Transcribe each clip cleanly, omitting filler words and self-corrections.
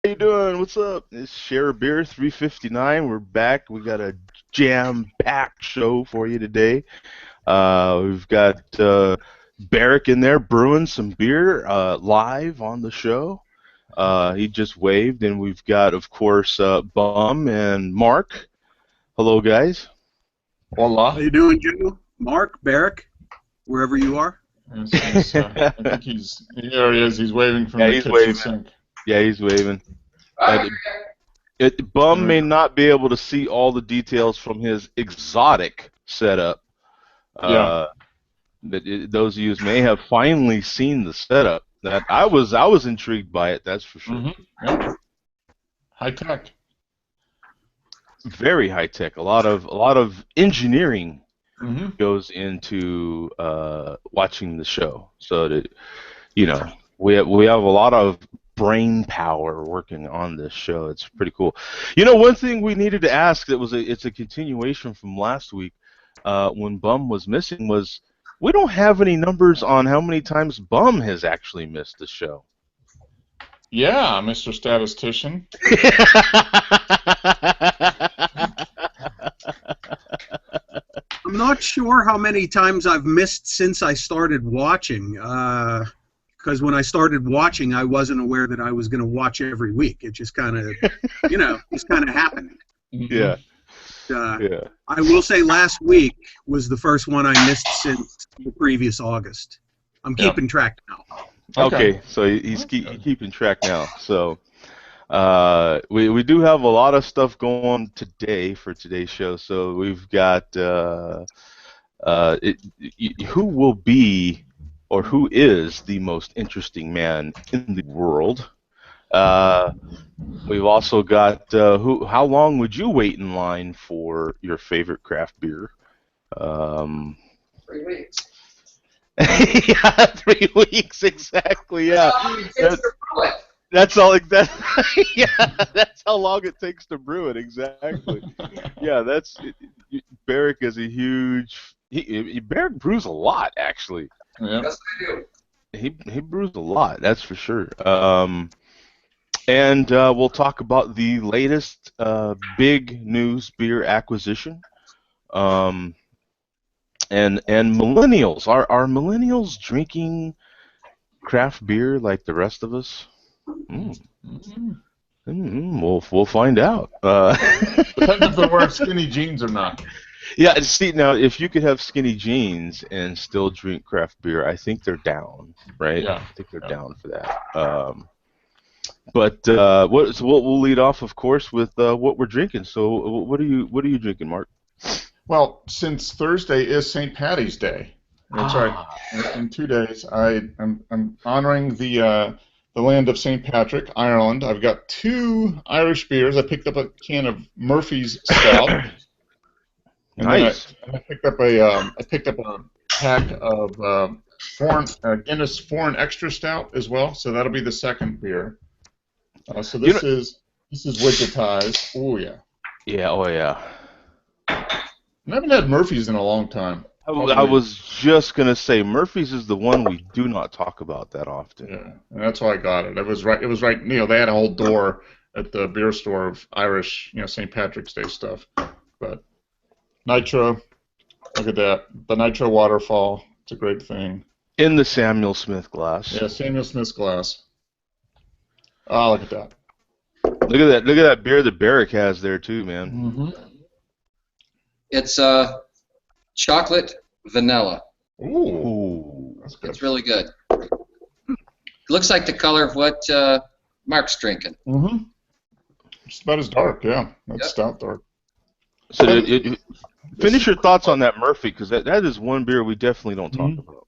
How you doing? What's up? It's Share a Beer 359. We're back. We got a jam-packed show for you today. We've got Barrick in there brewing some beer live on the show. He just waved, and we've got, of course, Bum and Mark. Hello, guys. Hola. How you doing, Joe? Mark, Barrick, wherever you are. I think there he is. He's waving from Yeah, the he's kitchen waving. sink. Yeah, he's waving. Bum may not be able to see all the details from his exotic setup. Yeah. Uh, those of you may have finally seen the setup. That I was intrigued by it. That's for sure. Yep. High tech. Very high tech. A lot of engineering Mm-hmm. goes into watching the show. So that we have a lot of brain power working on this show. It's pretty cool. One thing we needed to ask it's a continuation from last week when Bum was missing was we don't have any numbers on how many times Bum has actually missed the show. Yeah, Mr. Statistician. I'm not sure how many times I've missed since I started watching. Because when I started watching, I wasn't aware that I was going to watch every week. It just kind of, just kind of happened. Yeah. Yeah. I will say last week was the first one I missed since the previous August. I'm keeping track now. Okay, so he's keeping track now. So we do have a lot of stuff going on today for today's show. So we've got who will be or who is the most interesting man in the world. We've also got how long would you wait in line for your favorite craft beer? 3 weeks. Yeah, 3 weeks exactly. Yeah, that's all. Yeah, that's how long it takes to brew it. Exactly. Yeah, Barrick is a huge. Barrick brews a lot, actually. Yep. Yes, I do. He brews a lot. That's for sure. And we'll talk about the latest big news beer acquisition. And millennials. Are millennials drinking craft beer like the rest of us? We'll find out. Depends if they're wearing skinny jeans or not. Yeah, see, now, if you could have skinny jeans and still drink craft beer, I think they're down, right? Yeah. I think they're down for that. But we'll lead off, of course, with what we're drinking. So, what are you drinking, Mark? Well, since Thursday is St. Patty's Day, that's right. In 2 days, I'm honoring the land of St. Patrick, Ireland. I've got 2 Irish beers. I picked up a can of Murphy's Stout. And Nice. then I picked up a pack of Guinness Foreign Extra Stout as well. So that'll be the second beer. So this is Wichita's. Oh yeah. Yeah. Oh yeah. I haven't had Murphy's in a long time. I was just gonna say Murphy's is the one we do not talk about that often. Yeah, and that's why I got it. It was right. They had a whole door at the beer store of Irish, St. Patrick's Day stuff. But Nitro, look at that. The Nitro Waterfall. It's a great thing. In the Samuel Smith glass. Yeah, Samuel Smith's glass. Oh, look at that. Look at that beer that Barrick has there too, man. Mm-hmm. It's chocolate vanilla. Ooh, that's good. It's really good. Looks like the color of what Mark's drinking. Mm-hmm. Just about as dark, yeah. That's stout dark. So finish your thoughts on that Murphy, because that is one beer we definitely don't talk about.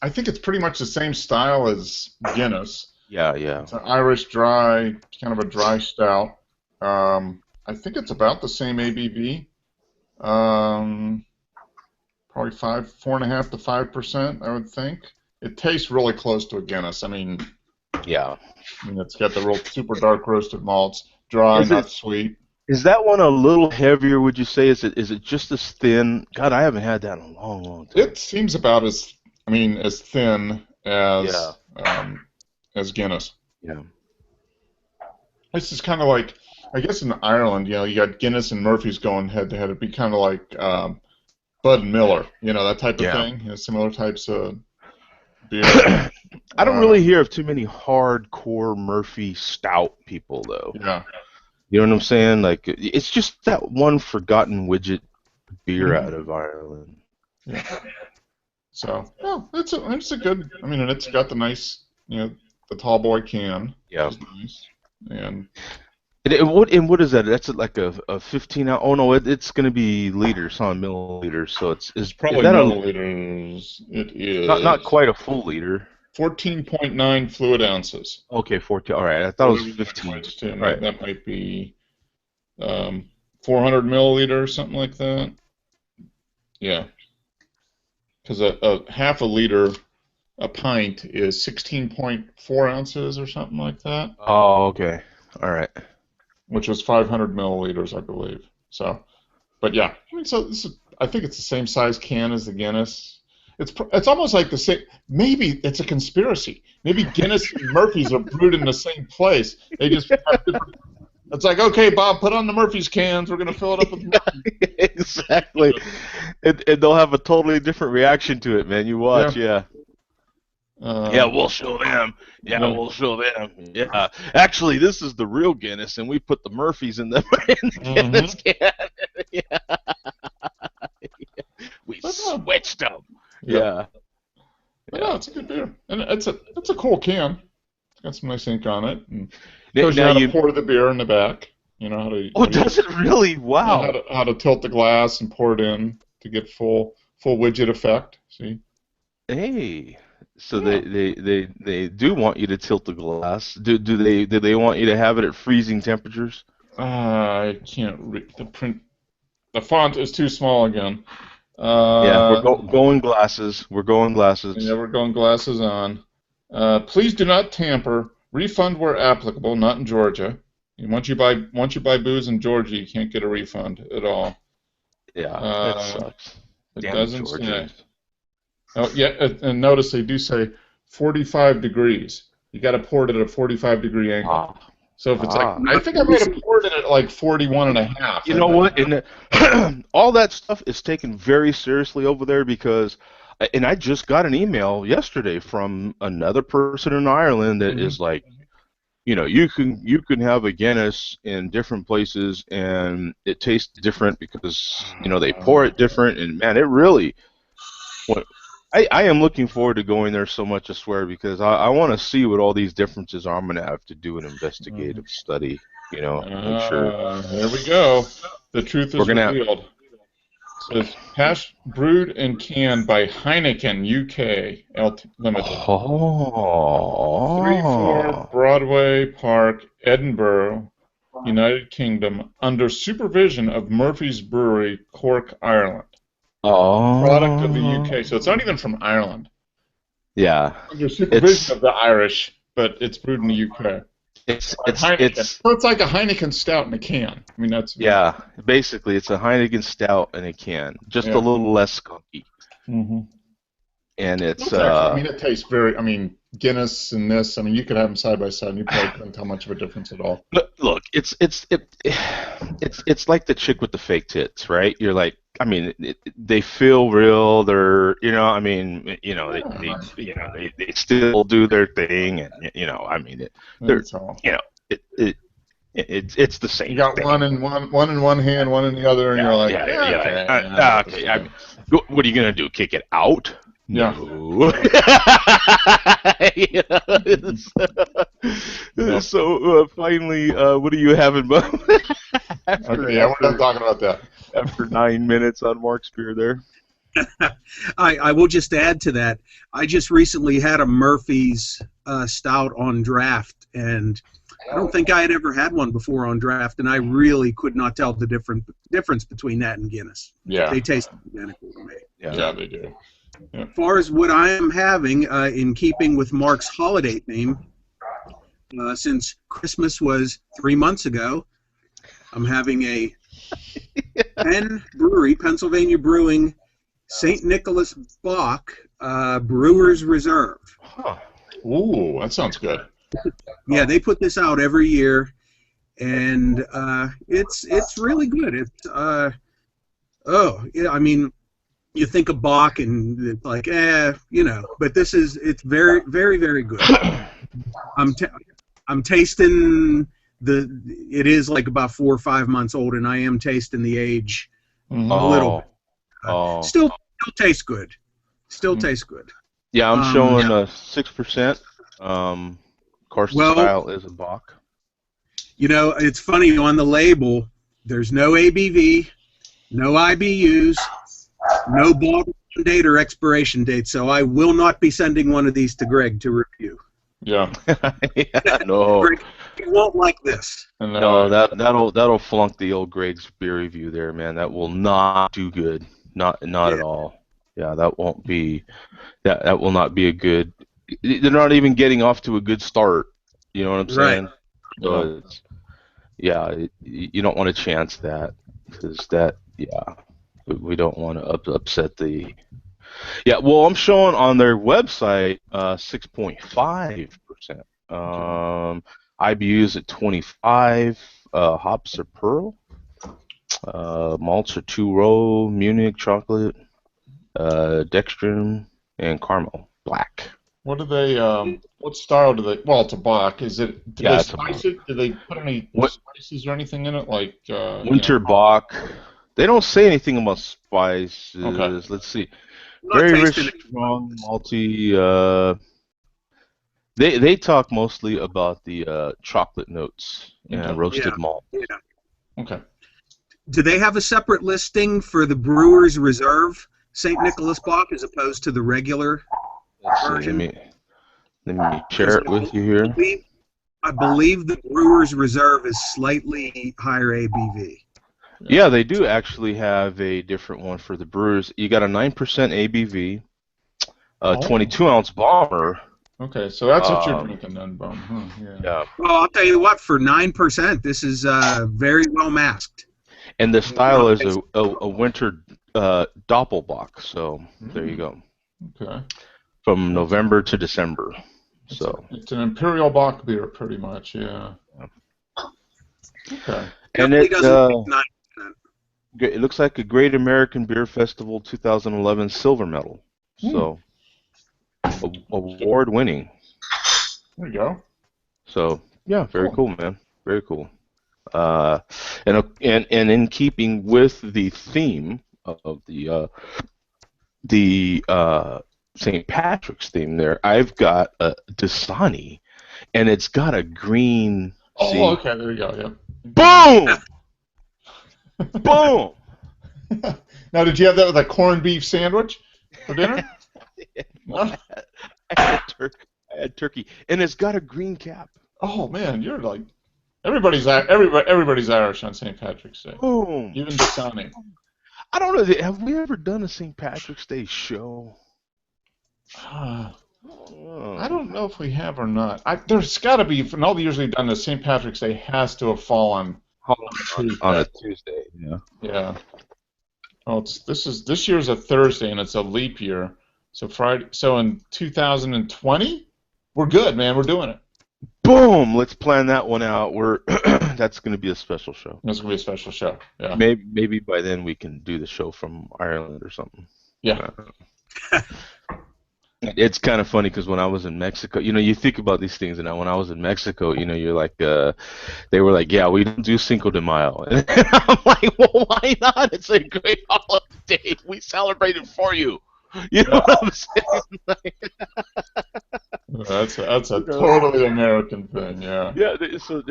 I think it's pretty much the same style as Guinness. Yeah. It's an Irish dry, kind of a dry stout. I think it's about the same ABV. Probably 4.5% to 5%, I would think. It tastes really close to a Guinness. Yeah. It's got the real super dark roasted malts, dry, not sweet. Is that one a little heavier? Would you say? Is it just as thin? God, I haven't had that in a long, long time. It seems about as thin as Guinness. Yeah. This is kind of like, I guess in Ireland, you got Guinness and Murphy's going head to head. It'd be kind of like Bud and Miller, that type of thing. Similar types of beer. I don't really hear of too many hardcore Murphy stout people, though. Yeah. You know what I'm saying? Like, it's just that one forgotten widget beer out of Ireland. Yeah. So, it's a good. I mean, and it's got the nice, the tall boy can. Yeah. Which is nice. And what is that? That's like a 15 ounce. Oh no, it's going to be liters, milliliters. So it's probably milliliters. It is not quite a full liter. 14.9 fluid ounces. Okay, 14. All right, I thought it was 15. Right. That might be 400 milliliter or something like that. Yeah. Because a half a liter, a pint, is 16.4 ounces or something like that. Oh, okay. All right. Which was 500 milliliters, I believe. So, but yeah. I mean, I think it's the same size can as the Guinness. It's almost like the same. Maybe it's a conspiracy. Maybe Guinness and Murphy's are brewed in the same place. They just have different. It's like, okay, Bob, put on the Murphy's cans. We're going to fill it up with Murphy's. Exactly. And they'll have a totally different reaction to it, man. You watch, yeah. We'll show them. We'll show them. Yeah. Actually, this is the real Guinness, and we put the Murphy's in the Guinness can. We switched them. Yeah. No, it's a good beer, and it's a cool can. It's got some nice ink on it. And shows you how to pour the beer in the back. How to. Oh, does it really? Wow. How to tilt the glass and pour it in to get full widget effect. See. Hey. So they do want you to tilt the glass. Do they want you to have it at freezing temperatures? I can't read the print. The font is too small again. We're going glasses. We're going glasses. Yeah, we're going glasses on. Please do not tamper. Refund where applicable. Not in Georgia. Once you buy booze in Georgia, you can't get a refund at all. Yeah, that sucks. It doesn't say. Oh yeah, and notice they do say 45 degrees. You got to pour it at a 45-degree angle. So if it's I think I might have poured it at like 41.5. You know what? And all that stuff is taken very seriously over there because, and I just got an email yesterday from another person in Ireland that is like, you can have a Guinness in different places and it tastes different because they pour it different, and man, it really. I am looking forward to going there so much, I swear, because I want to see what all these differences are. I'm going to have to do an investigative study, make sure. There we go. The truth is revealed. It says, brewed and canned by Heineken, UK, Limited. 34 Broadway Park, Edinburgh, United Kingdom, under supervision of Murphy's Brewery, Cork, Ireland. Product of the UK, so it's not even from Ireland. Yeah. Under supervision of the Irish, but it's brewed in the UK. So it's like a Heineken stout in a can. I mean, that's basically it's a Heineken stout in a can, just a little less skunky. Mm-hmm. And it's it tastes very. I mean, Guinness and this. I mean, you could have them side by side, and you probably couldn't tell much of a difference at all. But look, it's like the chick with the fake tits, right? You're like, I mean, they feel real. They're, they still do their thing, and I mean, it's the same. You got thing. one in one hand, one in the other, and you're like, okay. I mean, what are you gonna do? Kick it out? Yeah. No. So finally, what are you having, Bob? Okay, we're done talking about that. After 9 minutes on Mark's beer there. I will just add to that. I just recently had a Murphy's stout on draft, and I don't think I had ever had one before on draft, and I really could not tell the difference between that and Guinness. Yeah. They taste identical to me. Yeah, they do. Yeah. As far as what I am having, in keeping with Mark's holiday theme, since Christmas was 3 months ago, I'm having a Penn Brewery, Pennsylvania Brewing, St. Nicholas Bock Brewer's Reserve. Huh. Ooh, that sounds good. Yeah, they put this out every year. and it's really good. It's oh yeah, I mean, you think of Bach and it's like but it's very very very good. I'm I'm tasting it is like about 4 or 5 months old, and I am tasting the age a little bit. Still tastes good. Still tastes good. Yeah, I'm showing 6%. Of course, the style is a Bach. You know, it's funny, on the label, there's no ABV, no IBUs, no bottle date or expiration date, so I will not be sending one of these to Greg to review. Yeah. No. Greg, you won't like this. No, that'll flunk the old Greg's beer review there, man. That will not do good. Not at all. Yeah, that won't be. That will not be a good. They're not even getting off to a good start. You know what I'm saying? Right. So you don't want to chance that, because we don't want to upset the. Yeah, well, I'm showing on their website 6.5%. IBUs at 25. Hops are pearl. Malts are 2-row, Munich chocolate, dextrin, and caramel black. What do they? What style do they? Well, it's a Bach. Is it? Do they spice it? Do they put any spices or anything in it, like winter Bach? They don't say anything about spices. Okay. Let's see. Very rich, strong, malty. They talk mostly about the chocolate notes and roasted malt. Yeah. Okay. Do they have a separate listing for the Brewer's Reserve St. Nicholas Bach as opposed to the regular version? Let me share it with you here. I believe the Brewer's Reserve is slightly higher ABV. Yeah, they do actually have a different one for the Brewers. You got a 9% ABV, 22-ounce bomber. Okay, so that's what you're drinking then, Bum. Huh, Yeah. Well, I'll tell you what, for 9%, this is very well masked. And the style is a winter Doppelbock, so there you go. Okay. From November to December. It's an Imperial Bach beer, pretty much, yeah. Okay. And it looks like a Great American Beer Festival 2011 silver medal. So, award-winning. There you go. So, yeah, very cool, man. Very cool. And in keeping with the theme of the St. Patrick's theme there, I've got a Dasani, and it's got a green. Okay, there you go. Yeah. Boom! Boom! Now, did you have that with a corned beef sandwich for dinner? I had turkey, and it's got a green cap. Oh man, you're like everybody's Irish on St. Patrick's Day. Boom! Even Dasani. I don't know. Have we ever done a St. Patrick's Day show? I don't know if we have or not. There's got to be. From all the years we've done, the St. Patrick's Day has to have fallen on a Tuesday. Yeah. Yeah. Well, this year's a Thursday and it's a leap year. So Friday. So in 2020, we're good, man. We're doing it. Boom! Let's plan that one out. That's going to be a special show. That's going to be a special show. Yeah. Maybe by then we can do the show from Ireland or something. Yeah. It's kind of funny because when I was in Mexico, you think about these things, and when I was in Mexico, you're like, they were like, yeah, we don't do Cinco de Mayo. And I'm like, well, why not? It's a great holiday. We celebrate it for you. You know what I'm saying? That's a totally American thing, yeah. Yeah, so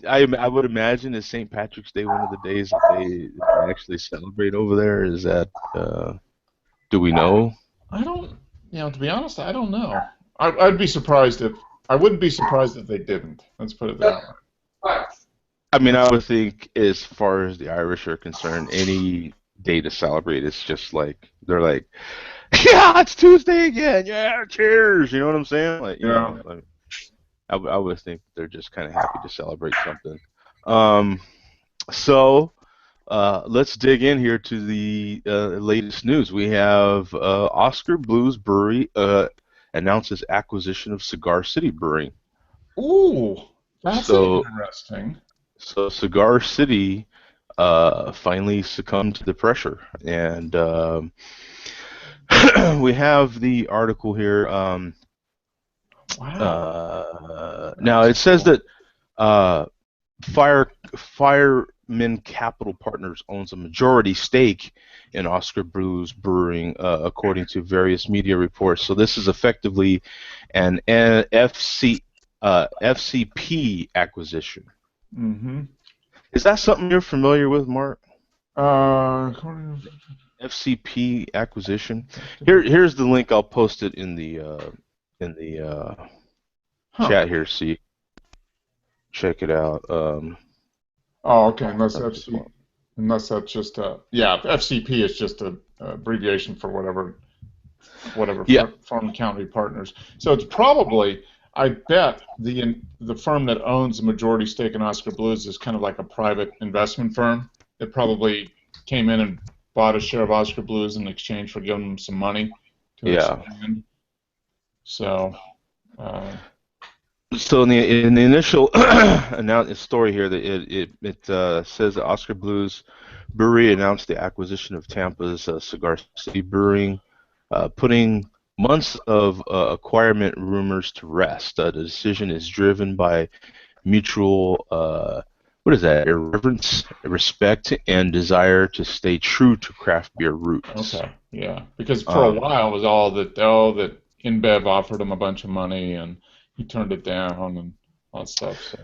I would imagine is St. Patrick's Day one of the days that they actually celebrate over there? Is that, do we know? I don't, to be honest, I don't know. I wouldn't be surprised if they didn't. Let's put it that way. I mean, I would think as far as the Irish are concerned, any day to celebrate, it's just like, they're like, yeah, it's Tuesday again. Yeah, cheers. You know what I'm saying? Like, I would think they're just kind of happy to celebrate something. So let's dig in here to the latest news. We have Oscar Blues Brewery announces acquisition of Cigar City Brewing. Ooh, That's So interesting. so Cigar City finally succumbed to the pressure, and we have the article here. Wow. Now That's it says cool. that uh, Fireman Capital Partners owns a majority stake in Oscar Blues Brewing, according to various media reports. So this is effectively an FCP acquisition. Mm-hmm. Is that something you're familiar with, Mark? Uh, FCP acquisition. Here's the link. I'll post it in the huh. chat here, so you check it out. Oh, okay. Unless that's just yeah, FCP is just a abbreviation for whatever Yeah, firm county partners. So it's probably, I bet the firm that owns the majority stake in Oscar Blues is kind of like a private investment firm. It probably came in and bought a share of Oscar Blues in exchange for giving them some money to yeah. expand. So, uh, So in the initial announced story here, that it says that Oscar Blues Brewery announced the acquisition of Tampa's Cigar City Brewing, putting months of acquirement rumors to rest. The decision is driven by mutual what is that? Irreverence, respect, and desire to stay true to craft beer roots. okay, yeah, because for a Um, while it was all that InBev offered him a bunch of money and he turned it down and all that stuff. So,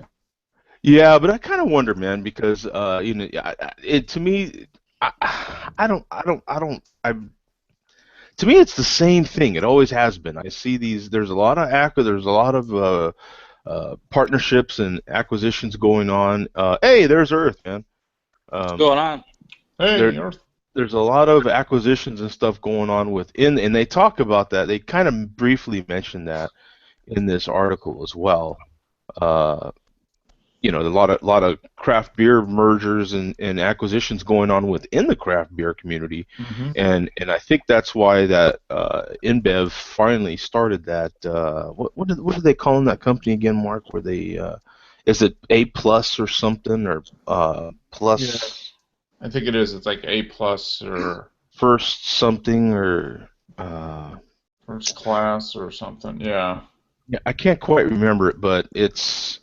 Yeah, but I kind of wonder, man, because it to me, I to me, it's the same thing. It always has been. I see these. There's a lot of partnerships and acquisitions going on. Hey, there's Earth, man. What's Um, going on? hey, there, Earth. there's a lot of acquisitions and stuff going on within, and they talk about that. They kind of briefly mention that in this article as well. Uh, a lot of craft beer mergers and acquisitions going on within the craft beer community, Mm-hmm. and I think that's why that InBev finally started that. What are they calling that company again, Mark? Where they is it A plus or something, or Yeah, plus I think it is. It's like A plus or first something, or uh, first class or something. Yeah. yeah, I can't quite remember it, but it's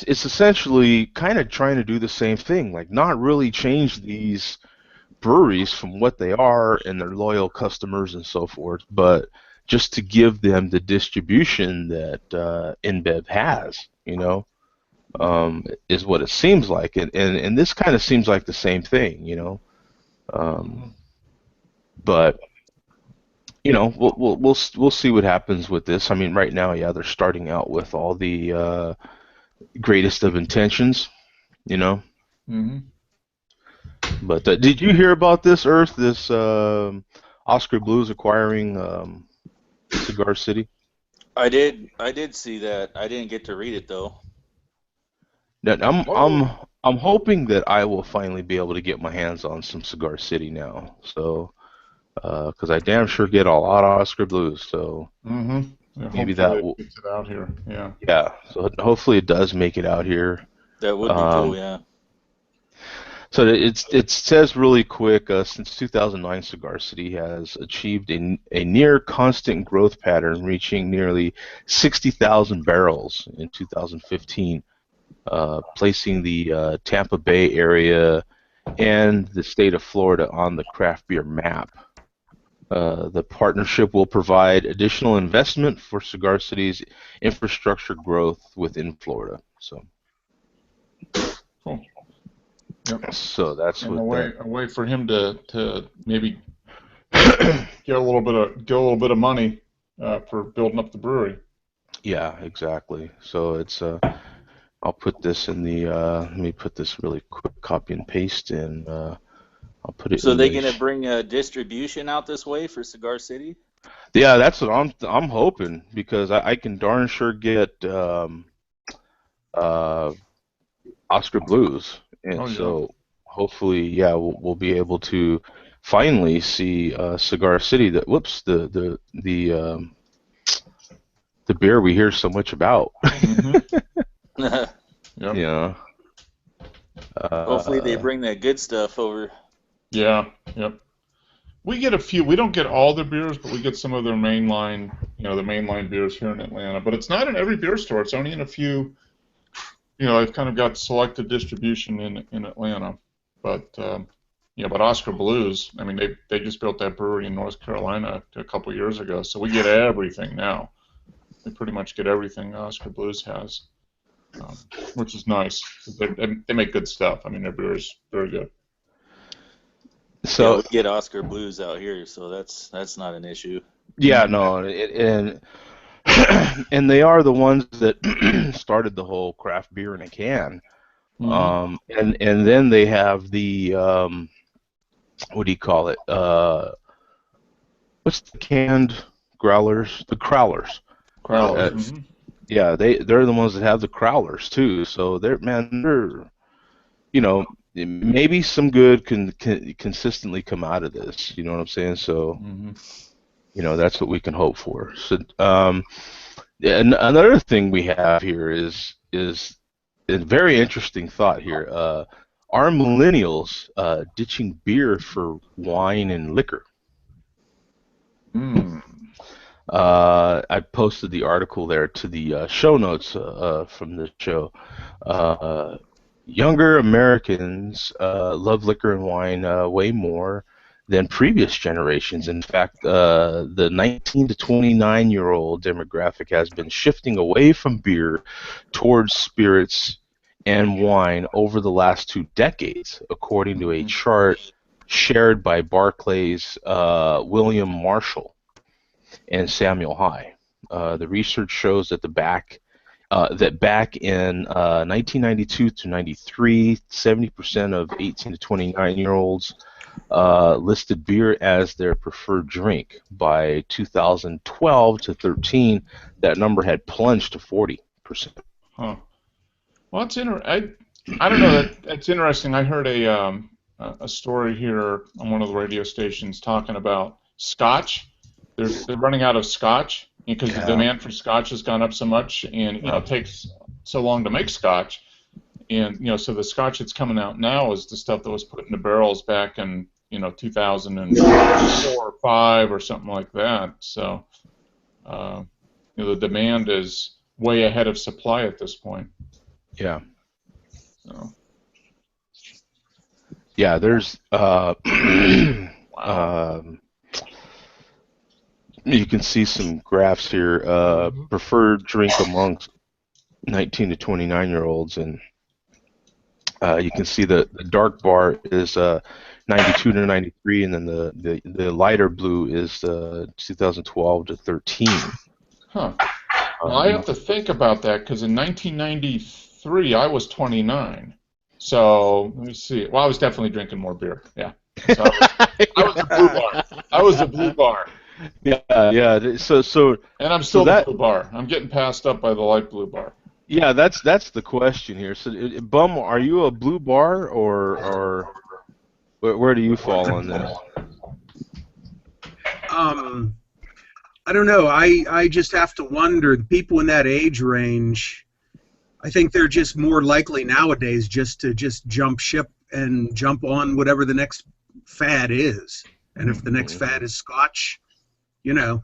essentially kind of trying to do the same thing, like not really change these breweries from what they are and their loyal customers and so forth, but just to give them the distribution that InBev has, is what it seems like, and this kind of seems like the same thing. Mm-hmm. Um, but we'll see what happens with this. I mean, right now, yeah, they're starting out with all the greatest of intentions, you know. Mm-hmm. But did you hear about this, Earth? This Oscar Blues acquiring Cigar City? I did see that. I didn't get to read it though. Now, I'm Whoa. I'm I'm hoping that I will finally be able to get my hands on some Cigar City now. So, because I damn sure get a lot of Oscar Blues. So Mm-hmm. Yeah, maybe hopefully that it will, gets it out here. Yeah. yeah. So hopefully it does make it out here. That would be cool, Um, yeah. So it says really quick, since 2009, Cigar City has achieved a near constant growth pattern, reaching nearly 60,000 barrels in 2015, placing the Tampa Bay area and the state of Florida on the craft beer map. The partnership will provide additional investment for Cigar City's infrastructure growth within Florida. Cool. Yep. So that's And what that. a way for him to maybe get a little bit of money for building up the brewery. Yeah, exactly. So it's I'll put this in the let me put this really quick copy and paste in I'll put it So in they the gonna bring a distribution out this way for Cigar City? yeah, that's what I'm hoping, because I can darn sure get uh Oscar Blues, and Oh yeah. so hopefully, yeah, we'll be able to finally see Cigar City, the beer we hear so much about. Mm-hmm. Yep. Yeah. Hopefully they bring that good stuff over. Yeah. Yep. We get a few. We don't get all their beers, but we get some of their mainline, the mainline beers here in Atlanta. But it's not in every beer store. It's only in a few. I've kind of got selective distribution in Atlanta. But but Oscar Blues. I mean, they just built that brewery in North Carolina a couple years ago, so we get everything now. We pretty much get everything Oscar Blues has, which is nice. They make good stuff. I mean, their beer is very good. Yeah, So we get Oscar Blues out here, so that's not an issue. yeah, no, and and they are the ones that started the whole craft beer in a can. And then they have the what do you call it? What's the canned growlers? The crowlers. Crowlers. Yeah, they're the ones that have the crowlers too. So they're maybe some good can consistently come out of this. You know what I'm saying? So that's what we can hope for. So and another thing we have here is a very interesting thought here. Are millennials ditching beer for wine and liquor? I posted the article there to the show notes from the show. Younger Americans love liquor and wine way more than previous generations. In fact, the 19 to 29-year-old demographic has been shifting away from beer towards spirits and wine over the last 2 decades, according to a chart shared by Barclays' William Marshall and Samuel High. The research shows that back in 1992 to 93, 70% of 18 to 29-year-olds listed beer as their preferred drink. By 2012 to 13, that number had plunged to 40%. Huh. Well, I don't know. That's interesting. I heard a story here on one of the radio stations talking about Scotch. They're running out of Scotch because the demand for Scotch has gone up so much, and it takes so long to make Scotch, and so the Scotch that's coming out now is the stuff that was put in the barrels back in 2004 or 5 or something like that. So the demand is way ahead of supply at this point. Yeah. So. Yeah, there's you can see some graphs here. Preferred drink amongst 19 to 29-year-olds, and you can see the dark bar is 92 to 93, and then the lighter blue is 2012 to 13. Huh. Well, I have to think about that because in 1993 I was 29. So let me see. Well, I was definitely drinking more beer. Yeah. So I was the blue bar. I was the blue bar. Yeah. So. And I'm still the blue bar. I'm getting passed up by the light blue bar. Yeah, that's the question here. So, Bum, are you a blue bar or where do you fall on this? I don't know. I just have to wonder. The people in that age range, I think they're just more likely nowadays just to jump ship and jump on whatever the next fad is. And if the next fad is Scotch, though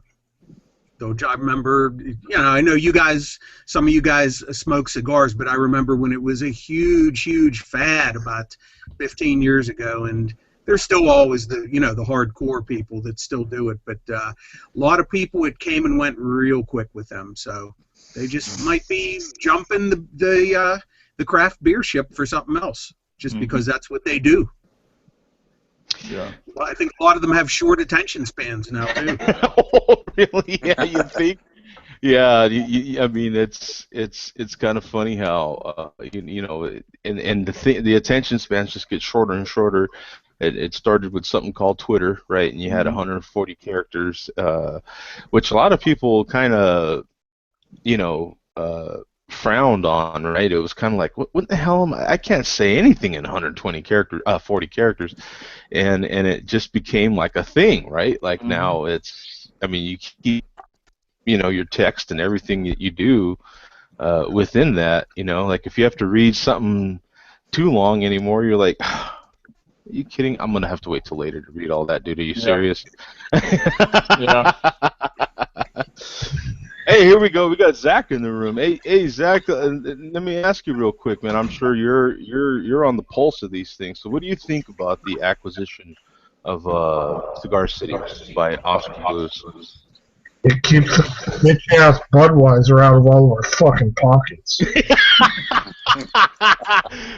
I remember, I know some of you guys smoke cigars, but I remember when it was a huge, huge fad about 15 years ago, and there's still always the hardcore people that still do it, but a lot of people, it came and went real quick with them, so they just might be jumping the craft beer ship for something else, just because that's what they do. Yeah. Well, I think a lot of them have short attention spans now too. Oh, really? Yeah, you think? Yeah, I mean, it's kind of funny how and the attention spans just get shorter and shorter. It started with something called Twitter, right? And you had 140 characters, which a lot of people kind of frowned on, right? It was kind of like, what the hell am I can't say anything in 140 characters, and it just became like a thing, right? Like now you keep, your text and everything that you do, within that. You know, like if you have to read something too long anymore, you're like, are you kidding? I'm gonna have to wait till later to read all that, dude. Are you serious? Yeah. Hey, here we go. We got Zach in the room. Hey, Zach. Let me ask you real quick, man. I'm sure you're on the pulse of these things. So, what do you think about the acquisition of Cigar City by Oscar Blues? It keeps the bitch-ass Budweiser out of all of our fucking pockets.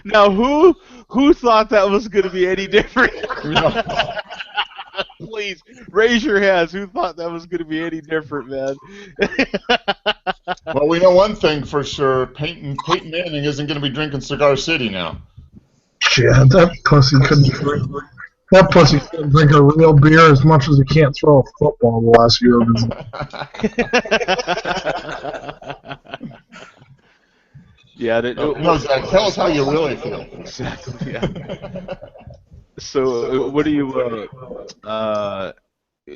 Now, who thought that was going to be any different? Please raise your hands. Who thought that was going to be any different, man? Well, we know one thing for sure. Peyton Manning isn't going to be drinking Cigar City now. Yeah, that pussy couldn't drink. That pussy couldn't drink a real beer as much as he can't throw a football the last year of his life. Yeah. No, Zach, tell us how you really feel. Exactly. Yeah. So, what do you?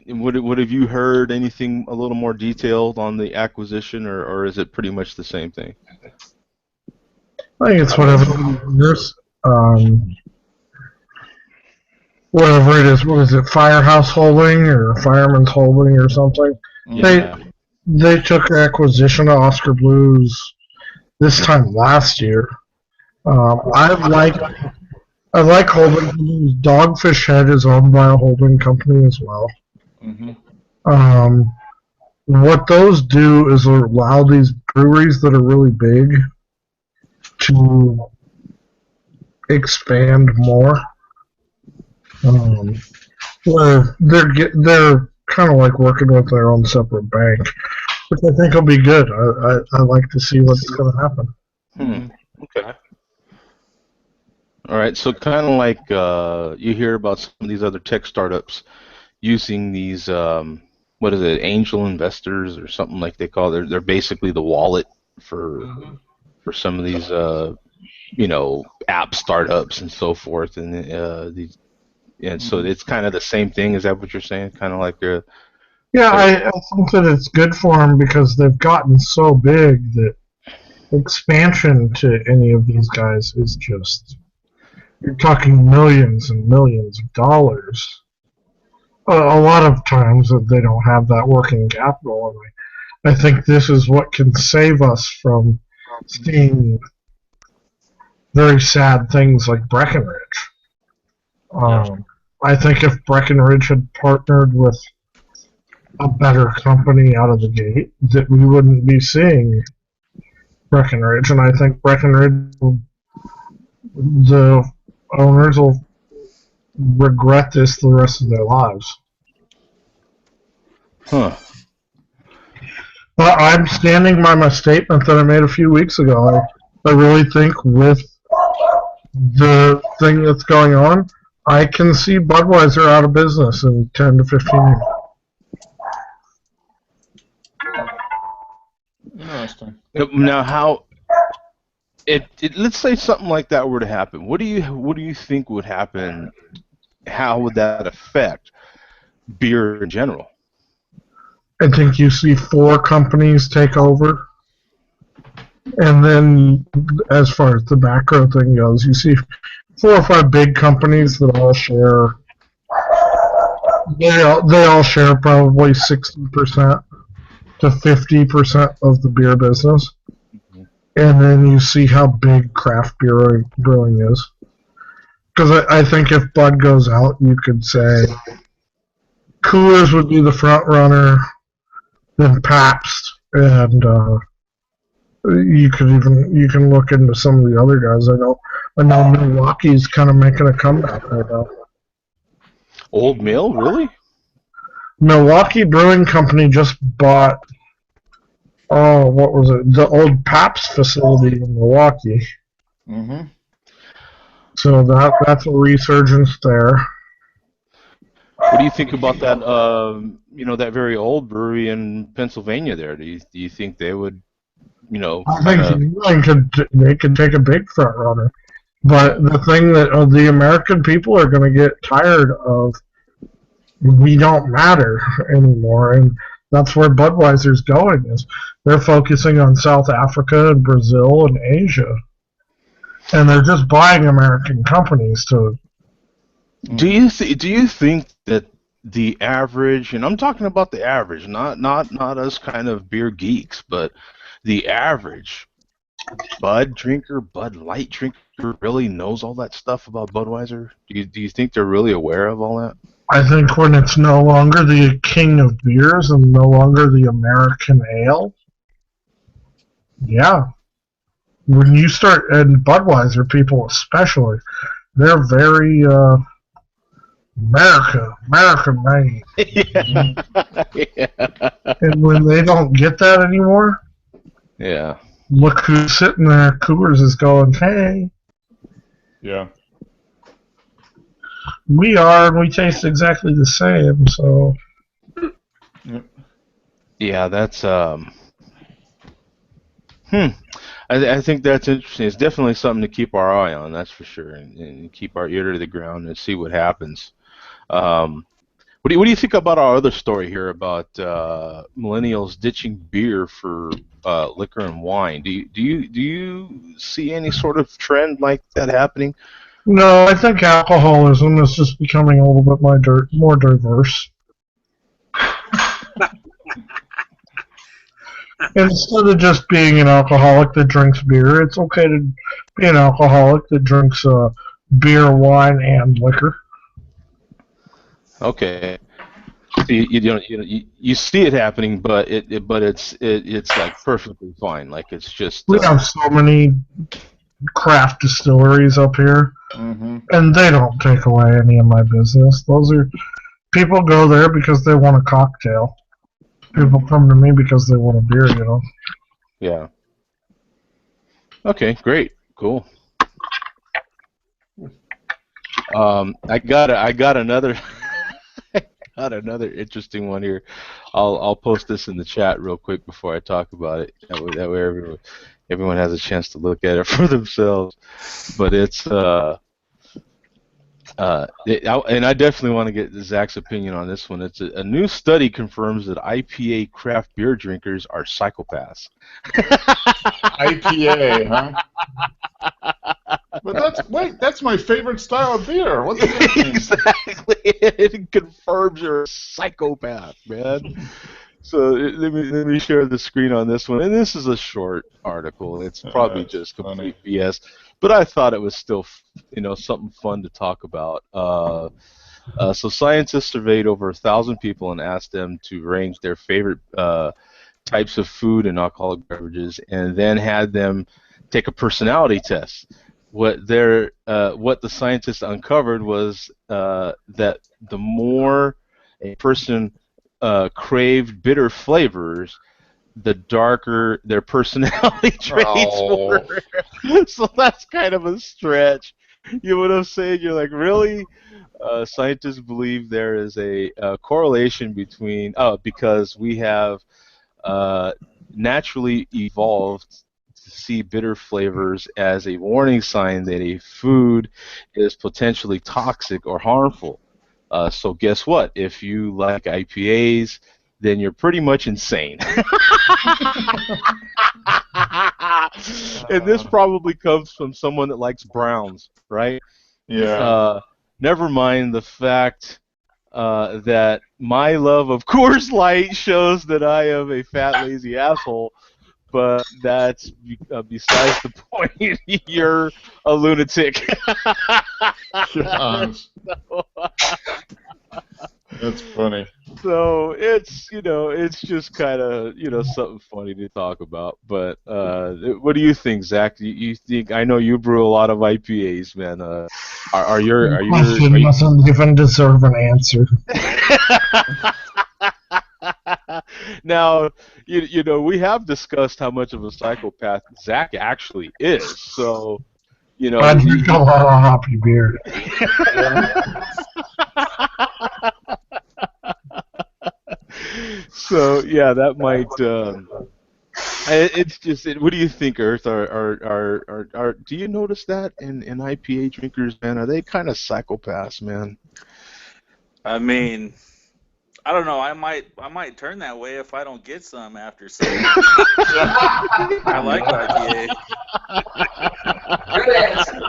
What have you heard? Anything a little more detailed on the acquisition, or is it pretty much the same thing? I think it's whatever. Whatever it is. What is it? Firehouse Holding or Fireman's Holding or something? Yeah. They took acquisition of Oscar Blues this time last year. I like holding. Dogfish Head is owned by a holding company as well. Mm-hmm. What those do is allow these breweries that are really big to expand more. Where they're kind of like working with their own separate bank, which I think will be good. I like to see what's going to happen. Okay. All right, so kind of like you hear about some of these other tech startups using these, what is it, angel investors or something like they call it. They're basically the wallet for some of these, app startups and so forth, and so it's kind of the same thing. Is that what you're saying? Kind of like Yeah, I think that it's good for them because they've gotten so big that expansion to any of these guys is just, you're talking millions and millions of dollars. A lot of times that they don't have that working capital, and I think this is what can save us from seeing very sad things like Breckenridge. I think if Breckenridge had partnered with a better company out of the gate, that we wouldn't be seeing Breckenridge, and I think Breckenridge, the owners will regret this the rest of their lives. Huh. But I'm standing by my statement that I made a few weeks ago. I really think with the thing that's going on, I can see Budweiser out of business in 10 to 15 years. Interesting. Now, how let's say something like that were to happen. What do you think would happen? How would that affect beer in general? I think you see 4 companies take over, and then as far as the macro thing goes, you see 4 or 5 big companies that all share. They all share probably 60% to 50% of the beer business, and then you see how big craft beer brewing is. Because I think if Bud goes out, you could say Coors would be the front runner, then Pabst, and you can look into some of the other guys. I know Milwaukee's kind of making a comeback right now. Old Mill, really? Milwaukee Brewing Company just bought, what was it? The old Pabst facility in Milwaukee. Mm-hmm. So that's a resurgence there. What do you think about that? That very old brewery in Pennsylvania. There, do you think they would, I think they could take a big front runner, but the thing that the American people are going to get tired of, we don't matter anymore, and That's where Budweiser's going. Is they're focusing on South Africa and Brazil and Asia, and they're just buying American companies to. Do you think that the average, and I'm talking about the average, not us kind of beer geeks, but the average Bud drinker, Bud Light drinker really knows all that stuff about Budweiser? Do you think they're really aware of all that? I think when it's no longer the king of beers and no longer the American ale, yeah. When you start, and Budweiser people especially, they're very American made. Yeah. Yeah. And when they don't get that anymore, Yeah. look who's sitting there. Coors is going, hey, Yeah. we are, and we taste exactly the same. So Yeah, that's I think that's interesting. It's definitely something to keep our eye on, that's for sure, and keep our ear to the ground and see what happens. What do you think about our other story here about millennials ditching beer for liquor and wine? Do you see any sort of trend like that happening? no, I think alcoholism is just becoming a little bit more diverse. Instead of just being an alcoholic that drinks beer, it's okay to be an alcoholic that drinks beer, wine, and liquor. Okay. So you see it happening, but it's like perfectly fine. Like it's just We have so many craft distilleries up here, Mm-hmm. and they don't take away any of my business. Those are people go there because they want a cocktail. People come to me because they want a beer, you know. yeah. Okay, great, cool. I got another I got another interesting one here. I'll post this in the chat real quick before I talk about it. That way everyone has a chance to look at it for themselves. But it's and I definitely want to get Zach's opinion on this one. It's a new study confirms that IPA craft beer drinkers are psychopaths. IPA, huh? But that's my favorite style of beer. What does that mean? Exactly. It confirms you're a psychopath, man. So let me share the screen on this one, and this is a short article. It's probably That's just complete funny. BS, but I thought it was still, something fun to talk about. So scientists surveyed over 1,000 people and asked them to range their favorite types of food and alcoholic beverages, and then had them take a personality test. What the scientists uncovered was that the more a person craved bitter flavors, the darker their personality traits were. So that's kind of a stretch. You know what I'm saying? You're like, really? Scientists believe there is a correlation between, because we have naturally evolved to see bitter flavors as a warning sign that a food is potentially toxic or harmful. So guess what? If you like IPAs, then you're pretty much insane. And this probably comes from someone that likes browns, right? Yeah. Never mind the fact that my love of Coors Light shows that I am a fat, lazy asshole. But that's besides the point. You're a lunatic. Gosh, that's funny. So it's just kind of something funny to talk about. But what do you think, Zach? You think, I know you brew a lot of IPAs, man. Are your The are question you doesn't even deserve an answer. now we have discussed how much of a psychopath Zach actually is. So I drink a lot of hoppy beer. So yeah, that might. It's just. What do you think, Earth? Do you notice that in IPA drinkers, man? Are they kind of psychopaths, man? I mean, I don't know. I might turn that way if I don't get some after some. I like IPA. Good answer.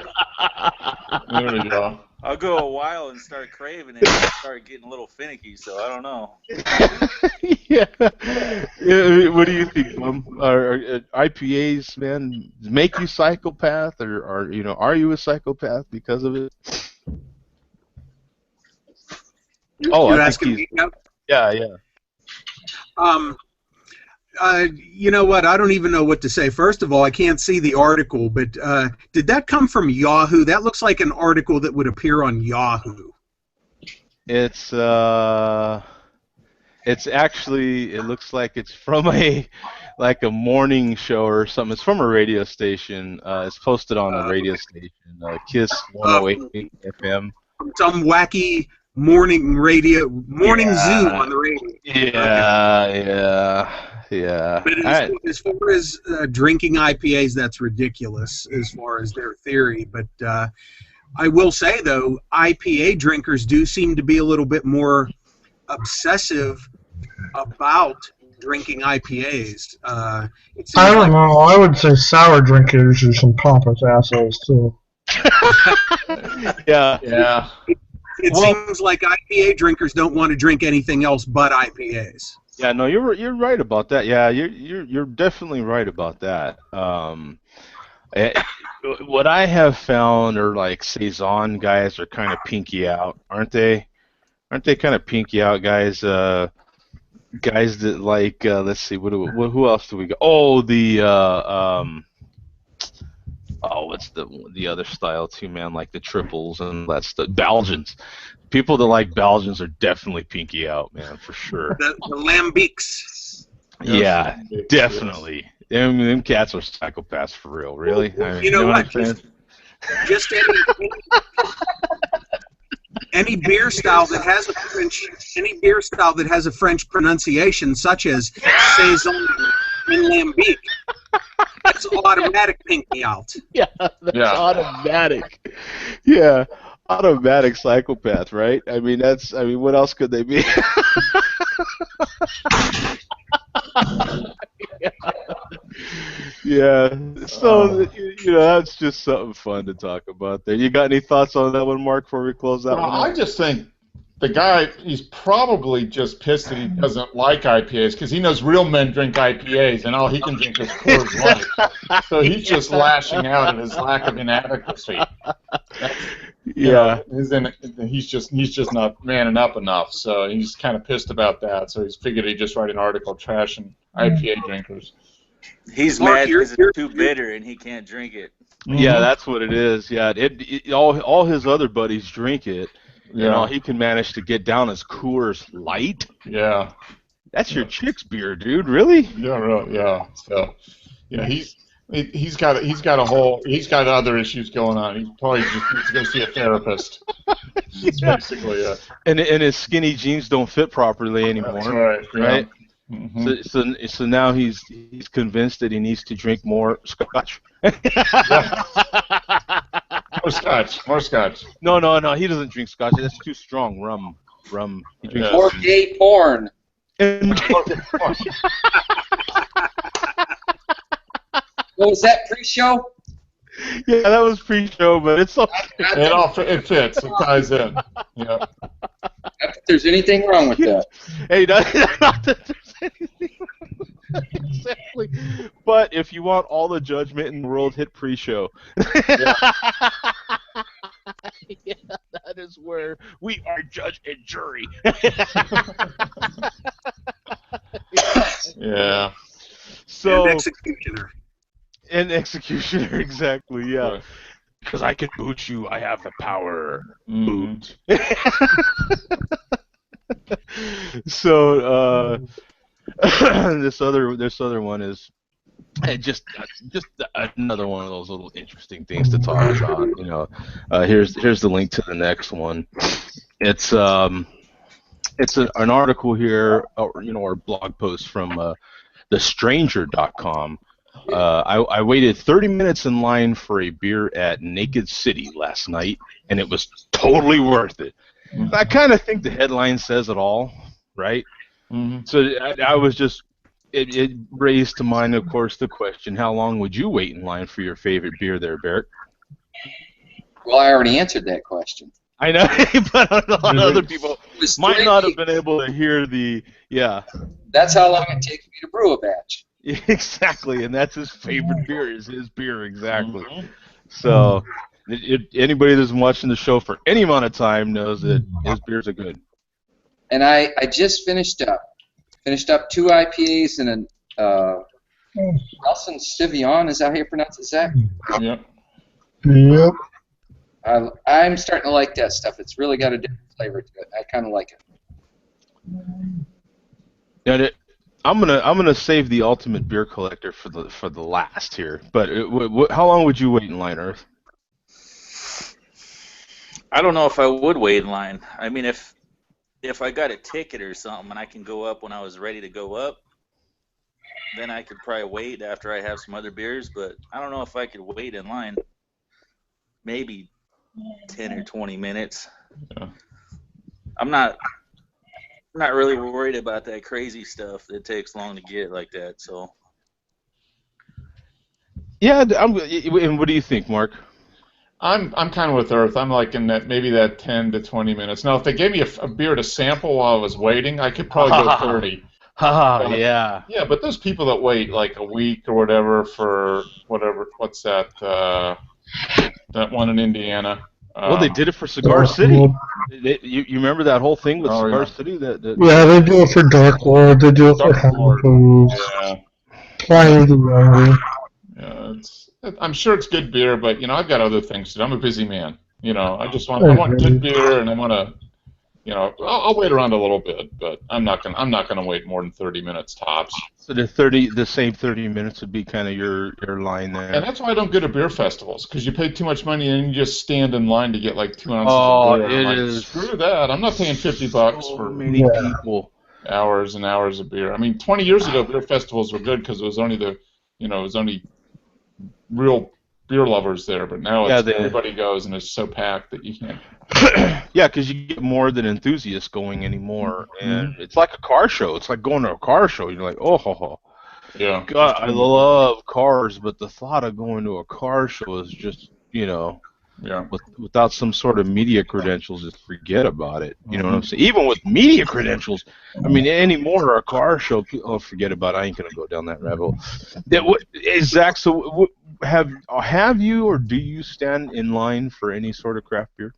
There we go. I'll go a while and start craving it and start getting a little finicky, so I don't know. Yeah. Yeah. What do you think, Plum? Are IPAs, man, make you psychopath, or are you a psychopath because of it? Oh, You I asking think me now? yeah. You know what? I don't even know what to say. First of all, I can't see the article, but did that come from Yahoo? That looks like an article that would appear on Yahoo. It's actually, it looks like it's from a morning show or something. It's from a radio station. It's posted on a radio station, Kiss 108 FM. Some wacky morning zoo on the radio. Yeah. But as far as drinking IPAs, that's ridiculous as far as their theory. But I will say, though, IPA drinkers do seem to be a little bit more obsessive about drinking IPAs. I don't know. I would say sour drinkers are some pompous assholes, too. Yeah. It seems like IPA drinkers don't want to drink anything else but IPAs. Yeah, no, you're right about that. Yeah, you're definitely right about that. What I have found are like Saison guys are kind of pinky out, aren't they? Aren't they kind of pinky out guys? Guys that like let's see, who else do we got? Oh, what's the other style too, man? Like the triples and that's the Belgians. People that like Belgians are definitely pinky out, man, for sure. The lambics. Yeah, definitely. Them cats are psychopaths for real, really. I mean, You know what? I'm saying? Just any beer style that has a French pronunciation, such as Saison and Lambic, that's automatic pinky out. Yeah, that's automatic. Yeah, automatic psychopath, right? I mean, what else could they be? Yeah. So that's just something fun to talk about there. You got any thoughts on that one, Mark, before we close that one up? I just think the guy, he's probably just pissed that he doesn't like IPAs because he knows real men drink IPAs and all he can drink is Coors Light. So he's just lashing out at his lack of inadequacy. He's just not manning up enough. So he's kind of pissed about that. So he's figured he'd just write an article trashing IPA drinkers. He's Mark, mad because it's too bitter and he can't drink it. Yeah, that's what it is. Yeah, all his other buddies drink it. Yeah. And all he can manage to get down is Coors Light. Yeah. That's your chick's beer, dude. Really? Yeah, really. Yeah. So, yeah, he's got other issues going on. He probably just needs to go see a therapist. That's basically it. And his skinny jeans don't fit properly anymore. That's right. Yeah. Right? Mm-hmm. So now he's convinced that he needs to drink more scotch. More scotch. No, he doesn't drink scotch. That's too strong. Rum. He drinks Or gay porn. What was that pre-show? Yeah, that was pre-show, but it's okay. It fits. It ties in. Yeah. Not that there's anything wrong with that. Hey, not that there's anything wrong with that. Exactly. But if you want all the judgment in the world, hit pre-show. Yeah, that is where we are judge and jury. Yeah. So And executioner. Executioner, exactly. Yeah. Because I can boot you, I have the power. Boot. So this other one is just another one of those little interesting things to talk about. Here's the link to the next one. It's an article here, or blog post from thestranger.com. I waited 30 minutes in line for a beer at Naked City last night, and it was totally worth it. I kind of think the headline says it all, right? Mm-hmm. So I was just, it raised to mind, of course, the question, how long would you wait in line for your favorite beer there, Barrett? Well, I already answered that question. I know, but a lot of other people It was might 3 not have weeks. been able to hear yeah. That's how long it takes me to brew a batch. Exactly, and that's his favorite beer, is his beer, exactly. Mm-hmm. So, anybody that's been watching the show for any amount of time knows that his beers are good. And I just finished up 2 IPAs and a Nelson Sauvignon. Is that how you pronounce it, Zach? Yep. Yep. I'm starting to like that stuff. It's really got a different flavor to it. I kind of like it. Now, I'm gonna save the ultimate beer collector for the last here. But how long would you wait in line, Earth? I don't know if I would wait in line. I mean, if I got a ticket or something and I can go up when I was ready to go up, then I could probably wait after I have some other beers. But I don't know if I could wait in line. Maybe 10 or 20 minutes. Yeah. I'm not really worried about that crazy stuff that takes long to get like that. So. Yeah, and what do you think, Mark? I'm kind of with Earth. I'm like in that 10 to 20 minutes. Now, if they gave me a beer to sample while I was waiting, I could probably go 30. Yeah. Yeah, but those people that wait like a week or whatever for what's that one in Indiana? Well, they did it for Cigar City. You remember that whole thing with Cigar City? Yeah, they do it for Dark Lord. They do it for Hamilton. Yeah. Fire the Younger. Yeah, I'm sure it's good beer, but I've got other things to do. I'm a busy man. I want good beer, and I want to. I'll wait around a little bit, but I'm not gonna wait more than 30 minutes tops. So the same 30 minutes would be kind of your line there. And that's why I don't go to beer festivals, because you pay too much money and you just stand in line to get like 2 ounces of beer. It is. Screw that! I'm not paying $50 for many people. Hours and hours of beer. I mean, 20 years ago, beer festivals were good because it was only real beer lovers there, but now everybody goes and it's so packed that you can't. Yeah, because you get more than enthusiasts going anymore, and it's like a car show. It's like going to a car show. You're like, oh, yeah. God, I love cars, but the thought of going to a car show is just, without some sort of media credentials, just forget about it. You know what I'm saying? Even with media credentials, I mean, anymore a car show, forget about it. I ain't gonna go down that rabbit hole. Zach, so have you or do you stand in line for any sort of craft beer?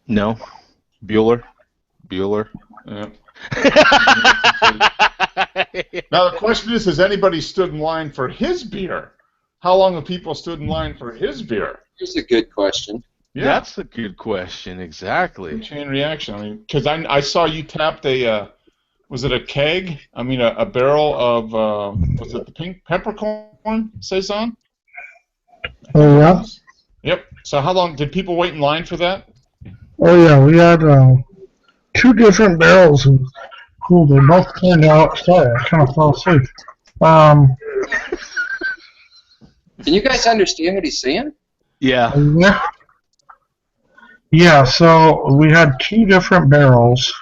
No. Bueller. Yeah. Now the question is, has anybody stood in line for his beer? How long have people stood in line for his beer? Here's a good question. Yeah. That's a good question, exactly. Chain reaction. I mean, because I saw you tapped was it a keg? I mean, a barrel of, was it the pink peppercorn Saison? Oh, yeah? Yep. So how long, did people wait in line for that? Oh, yeah, we had 2 different barrels. And cool, they both turned out. Sorry, I kind of fell asleep. Can you guys understand what he's saying? Yeah. Yeah, so we had 2 different barrels.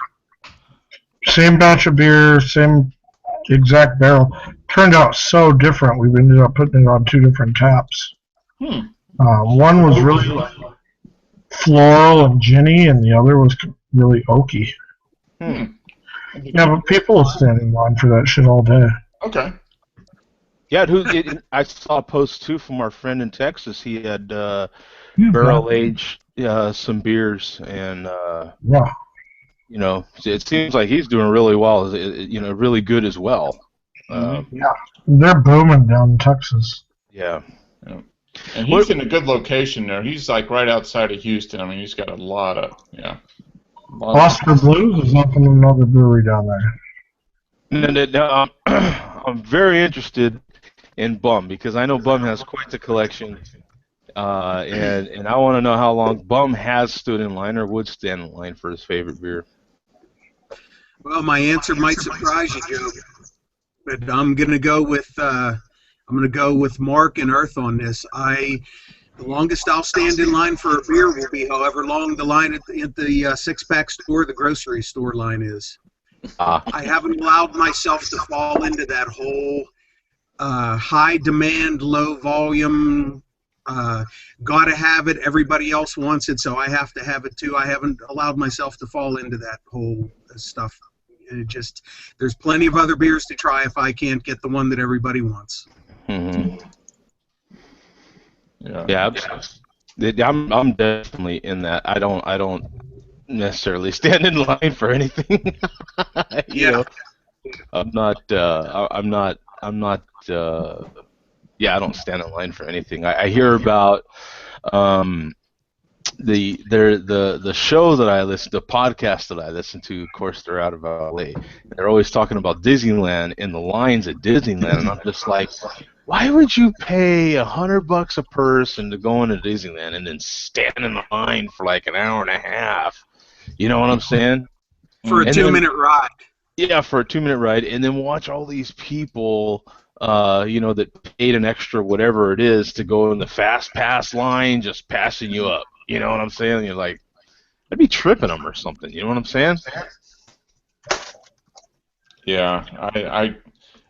Same batch of beer, same exact barrel. Turned out so different, we ended up putting it on 2 different taps. One was really floral and ginny, and the other was really oaky. Yeah, but people will stand in line for that shit all day. Okay. Yeah, I saw a post too from our friend in Texas. He had barrel aged some beers, and it seems like he's doing really well. Really good as well. Yeah, they're booming down in Texas. Yeah. And he's in a good location there. He's like right outside of Houston. I mean, he's got a lot of Oscar Blues is up in another brewery down there. Now, I'm very interested in Bum, because I know Bum has quite the collection, and I want to know how long Bum has stood in line or would stand in line for his favorite beer. Well, my answer might surprise you, Joe, but I'm gonna go with Mark and Earth on this. I The longest I'll stand in line for a beer will be however long the line at the six-pack store, the grocery store line is. I haven't allowed myself to fall into that whole high demand, low volume, gotta have it, everybody else wants it, so I have to have it too. I haven't allowed myself to fall into that whole stuff. There's plenty of other beers to try if I can't get the one that everybody wants. Mm-hmm. Yeah. I'm definitely in that. I don't necessarily stand in line for anything. You know, I'm not. Yeah, I don't stand in line for anything. I hear about the show that I listen, the podcast that I listen to. Of course, they're out of LA. They're always talking about Disneyland and the lines at Disneyland, and I'm just like, why would you pay $100 a person to go into Disneyland and then stand in the line for like an hour and a half? You know what I'm saying? For a 2-minute ride. Yeah, for a 2-minute ride, and then watch all these people, that paid an extra whatever it is to go in the fast pass line, just passing you up. You know what I'm saying? You're like, I'd be tripping them or something. You know what I'm saying? Yeah,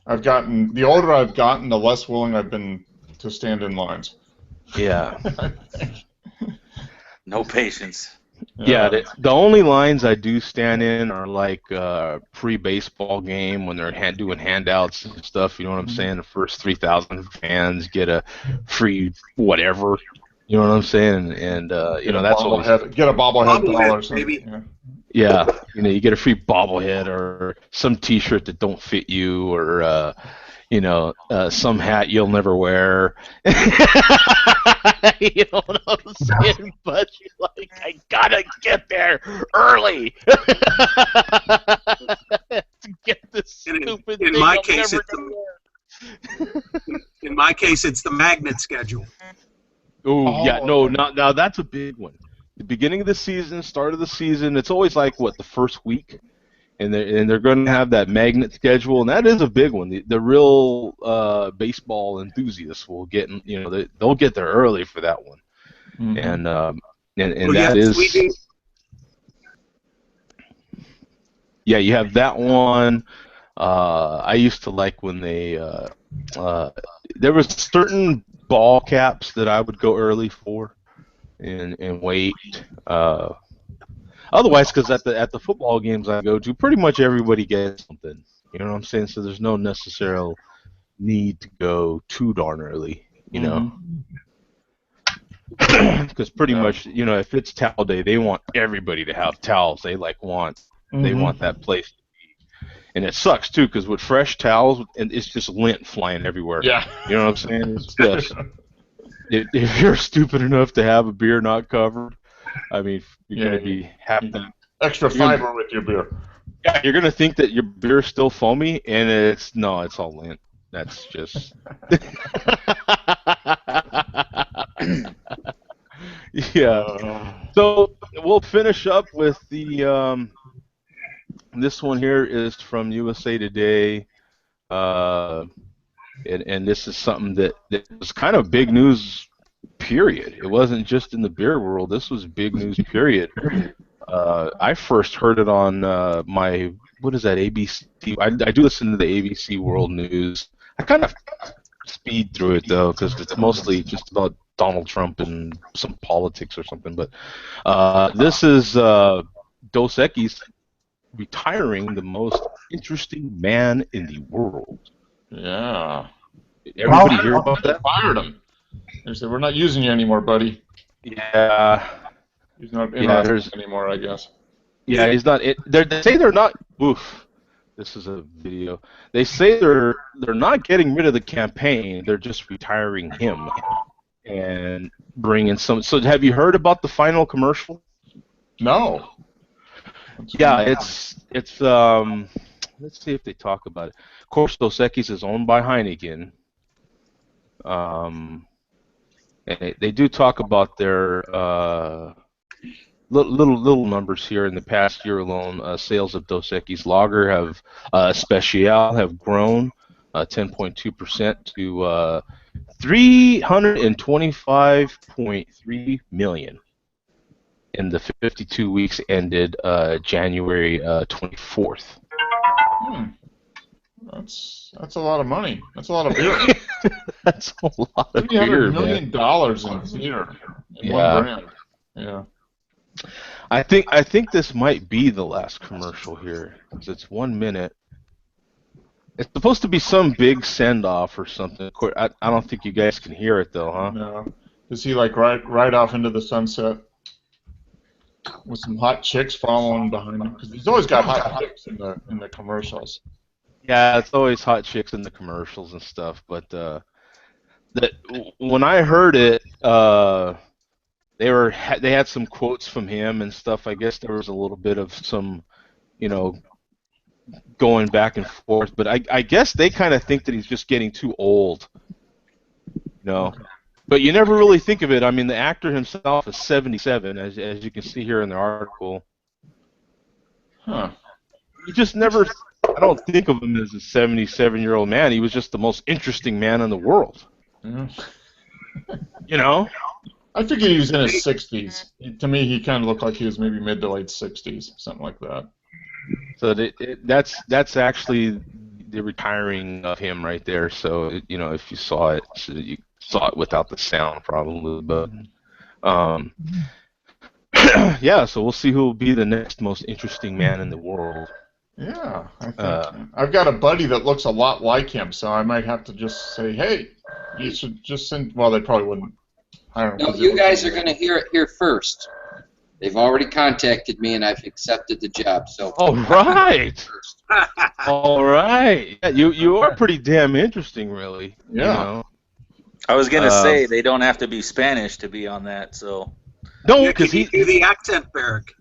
I've gotten, the older I've gotten, the less willing I've been to stand in lines. Yeah. No patience. Yeah, the only lines I do stand in are like pre-baseball game when they're doing handouts and stuff. You know what I'm saying? The first 3,000 fans get a free whatever. You know what I'm saying? And that's always get a bobblehead dollar, maybe. Yeah, you get a free bobblehead or some T-shirt that don't fit you, or some hat you'll never wear. You know what I'm saying? But you're like, I gotta get there early to get this stupid thing. In my case, it's the magnet schedule. Oh yeah, now that's a big one. The beginning of the season, start of the season, it's always like the first week. And they're going to have that magnet schedule, and that is a big one. The real baseball enthusiasts will get, they'll get there early for that one. Mm-hmm. And that is, yeah, you have that one. I used to like when there was certain ball caps that I would go early for, and wait. Otherwise, because at the football games I go to, pretty much everybody gets something. You know what I'm saying? So there's no necessary need to go too darn early. Because pretty much, if it's towel day, they want everybody to have towels. They want that place to be. And it sucks too, because with fresh towels, and it's just lint flying everywhere. Yeah. You know what I'm saying? It's just, if you're stupid enough to have a beer not covered, I mean, you're going to be having extra fiber with your beer. Yeah, you're going to think that your beer's still foamy, and it's all lint. That's just... Yeah. So we'll finish up with the... this one here is from USA Today, and this is something that was kind of big news, period. It wasn't just in the beer world. This was big news, period. I first heard it on my, what is that, ABC? I do listen to the ABC World News. I kind of speed through it, though, because it's mostly just about Donald Trump and some politics or something. But this is Dos Equis retiring the most interesting man in the world. Yeah. Everybody hear about that? Fired him. They said, we're not using you anymore, buddy. Yeah. He's not interested anymore, I guess. Yeah, he's not. They say they're not. Oof. This is a video. They say they're not getting rid of the campaign. They're just retiring him and bringing some. So have you heard about the final commercial? No. Yeah, it's let's see if they talk about it. Of course, Dos Equis is owned by Heineken. And they do talk about their little numbers here in the past year alone. Sales of Dos Equis Lager Special have grown 10.2% to 325.3 million in the 52 weeks ended January 24th. That's a lot of money. That's a lot of beer. That's a lot of beer, $300 man. million in beer in one brand. Yeah. I think this might be the last commercial here, because it's 1 minute. It's supposed to be some big send-off or something. I don't think you guys can hear it, though, huh? No. Is he like right off into the sunset with some hot chicks following behind him? Because he's always got hot chicks in the commercials. Yeah, it's always hot chicks in the commercials and stuff. But when I heard it, they had some quotes from him and stuff. I guess there was a little bit of some, going back and forth. But I guess they kind of think that he's just getting too old. Okay. But you never really think of it. I mean, the actor himself is 77, as you can see here in the article. Huh. You just never. I don't think of him as a 77-year-old man. He was just the most interesting man in the world. Yeah. I figured he was in his 60s. To me, he kind of looked like he was maybe mid to late 60s, something like that. So that's actually the retiring of him right there. So if you saw it, you saw it without the sound probably, but yeah. So we'll see who will be the next most interesting man in the world. Yeah, I think I've got a buddy that looks a lot like him, so I might have to just say, hey, you should just send. Well, they probably wouldn't. I don't know. No, you guys are going to hear it here first. They've already contacted me, and I've accepted the job. So. All right. All right. Yeah, you are pretty damn interesting, really. Yeah. I was gonna say they don't have to be Spanish to be on that, so. No, Yeah, because can you do the accent, Barrick?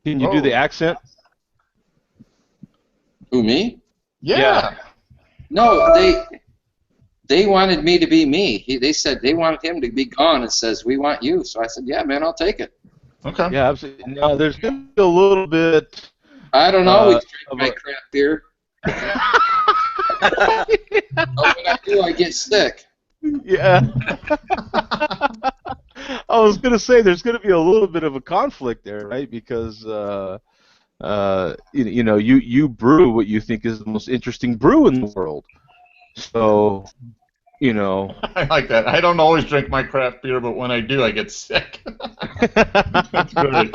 Can you do the accent? Who, me? Yeah. No, they wanted me to be me. They said they wanted him to be gone. It says, we want you. So I said, yeah, man, I'll take it. Okay. Yeah, absolutely. No, there's going to be a little bit. I don't always drink my crap beer. But when I do, I get sick. Yeah. I was going to say there's going to be a little bit of a conflict there, right? Because you brew what you think is the most interesting brew in the world. So, I like that. I don't always drink my craft beer, but when I do, I get sick. That's great.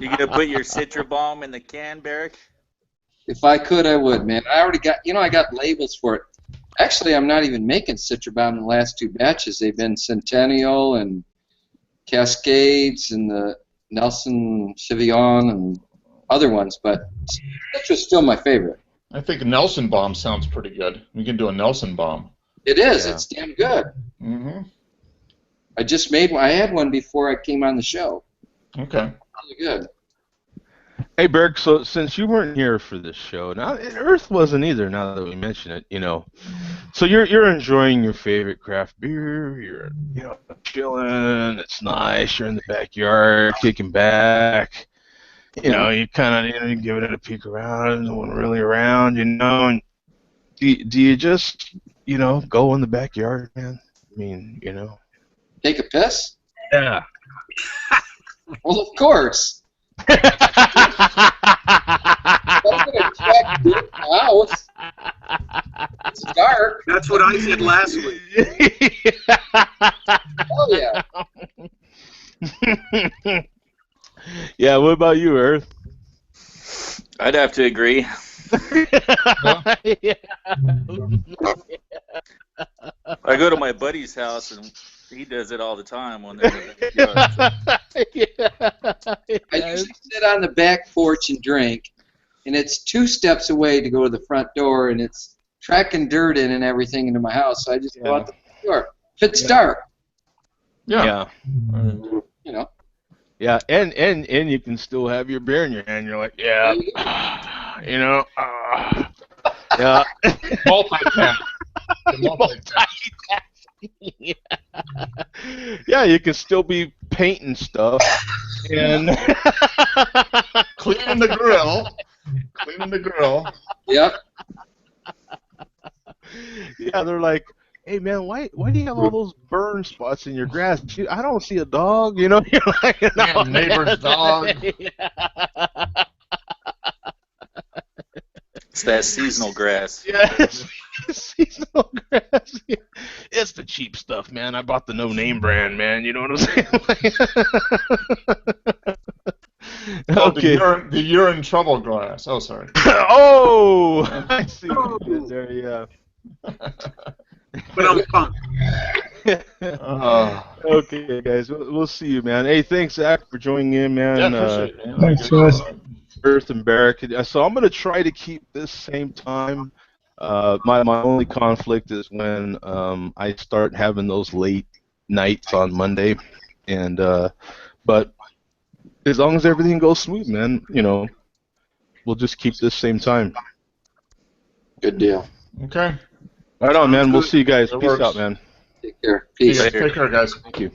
You gonna put your Citra Bomb in the can, Barrick? If I could, I would, man. I already got, I got labels for it. Actually, I'm not even making Citra Bomb in the last two batches. They've been Centennial and Cascades and the Nelson Sauvignon and other ones, but Citra's still my favorite. I think Nelson Bomb sounds pretty good. We can do a Nelson Bomb. It is. Yeah. It's damn good. Mm-hmm. I just made one. I had one before I came on the show. Okay. Really good. Hey, Berg, so since you weren't here for this show, now Earth wasn't either, now that we mention it, so you're enjoying your favorite craft beer, you're chilling, it's nice, you're in the backyard, kicking back, you kind of giving it a peek around, no one really around, and do you just go in the backyard, man? I mean, Take a piss? Yeah. Well, of course. I'm gonna check the house. It's dark. That's what I said last week. Oh yeah. Yeah. What about you, Earth? I'd have to agree. Yeah. I go to my buddy's house and he does it all the time when they're in the backyard. I usually sit on the back porch and drink, and it's 2 steps away to go to the front door, and it's tracking dirt in and everything into my house. So I just go out the door. If it's dark, Yeah. you know. Yeah, and you can still have your beer in your hand. You're like, yeah, yeah. Multitask. Yeah, you can still be painting stuff, and Cleaning the grill. Cleaning the grill. Yep. yeah, they're like, "Hey man, why do you have all those burn spots in your grass? I don't see a dog, you know." You're like, "No, Damn neighbor's dog." It's that seasonal grass. Yeah, it's seasonal grass. Yeah. It's the cheap stuff, man. I bought the no-name brand, man. You know what I'm saying? Oh, Okay. the urine trouble glass. Oh, sorry. Oh, I see what you did there. Yeah. But I'm pumped. Okay, guys. We'll see you, man. Hey, thanks, Zach, for joining in, man. Yeah, appreciate it, man. Thanks, guys. Earth and Barrack. So I'm gonna try to keep this same time. My only conflict is when I start having those late nights on Monday, and but as long as everything goes smooth, man, you know, we'll just keep this same time. Good deal. Okay. Right on, man. We'll good. see you guys. That Peace works. out, man. Take care. Peace. Take care, guys. Thank you.